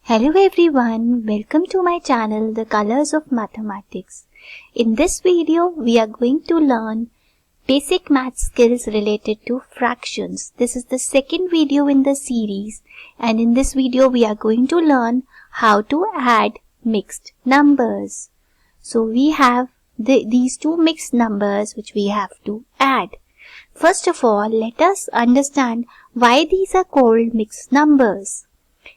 Hello everyone, welcome to my channel The Colors of Mathematics. In this video, we are going to learn basic math skills related to fractions. This is the second video in the series, and in this video we are going to learn how to add mixed numbers. So we have these two mixed numbers which we have to add. First of all, let us understand why these are called mixed numbers.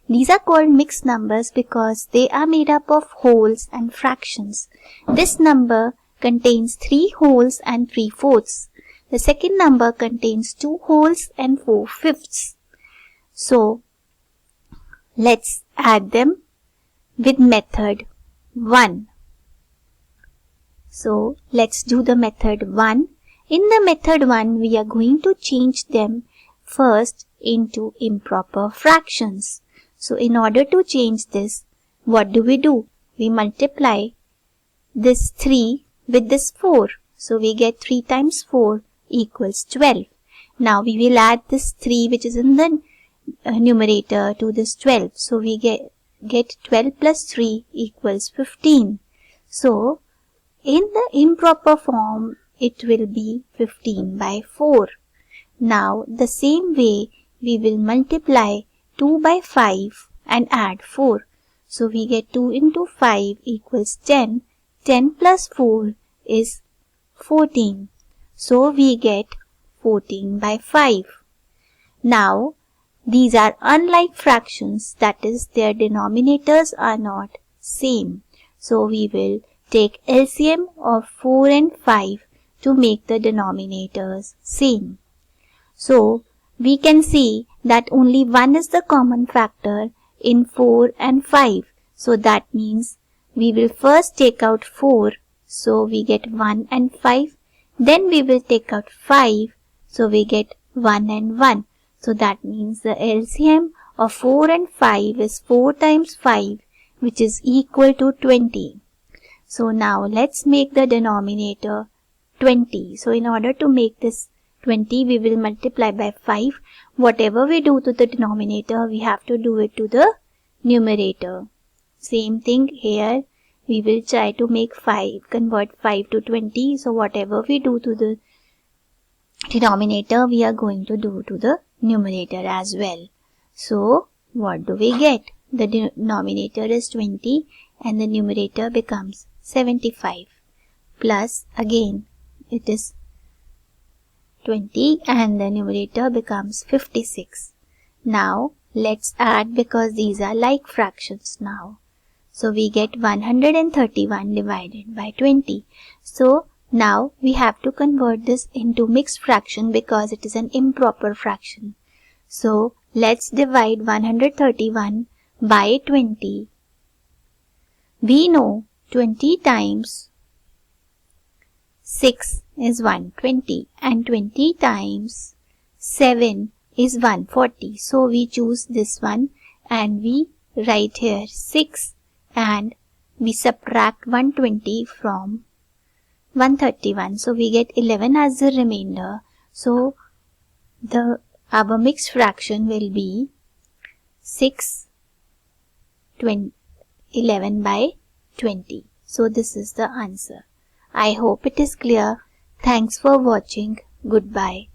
These are called mixed numbers because they are made up of wholes and fractions. This number contains 3 wholes and 3/4. The second number contains 2 wholes and 4/5. So, let's add them with method 1. So, let's do the method 1. In the method 1, we are going to change them first into improper fractions. So, in order to change this, what do? We multiply this 3 with this 4. So, we get 3 times 4 equals 12. Now, we will add this 3 which is in the numerator to this 12. So, we get 12 plus 3 equals 15. So, in the improper form, it will be 15 by 4. Now, the same way, we will multiply 2 by 5 and add 4. So, we get 2 into 5 equals 10. 10 plus 4 is 14. So, we get 14 by 5. Now, these are unlike fractions, that is, their denominators are not same. So, we will take LCM of 4 and 5 to make the denominators same. So, we can see that only 1 is the common factor in 4 and 5. So, that means we will first take out 4. So, we get 1 and 5. Then we will take out 5. So, we get 1 and 1. So, that means the LCM of 4 and 5 is 4 times 5, which is equal to 20. So, now let's make the denominator 20. So, in order to make this 20, we will multiply by 5. Whatever we do to the denominator, we have to do it to the numerator. Same thing here. We will try to make 5, convert 5 to 20. So, whatever we do to the denominator, we are going to do to the numerator as well. So, what do we get? The denominator is 20 and the numerator becomes 75. Plus, again, it is 20 and the numerator becomes 56. Now, let's add because these are like fractions now. So, we get 131 divided by 20. So, now we have to convert this into mixed fraction because it is an improper fraction. So, let's divide 131 by 20. We know 20 times 6 is 120 and 20 times 7 is 140. So, we choose this one and we write here 6 and we subtract 120 from 131. So, we get 11 as the remainder. So, our mixed fraction will be 11 by 20. So, this is the answer. I hope it is clear. Thanks for watching. Goodbye.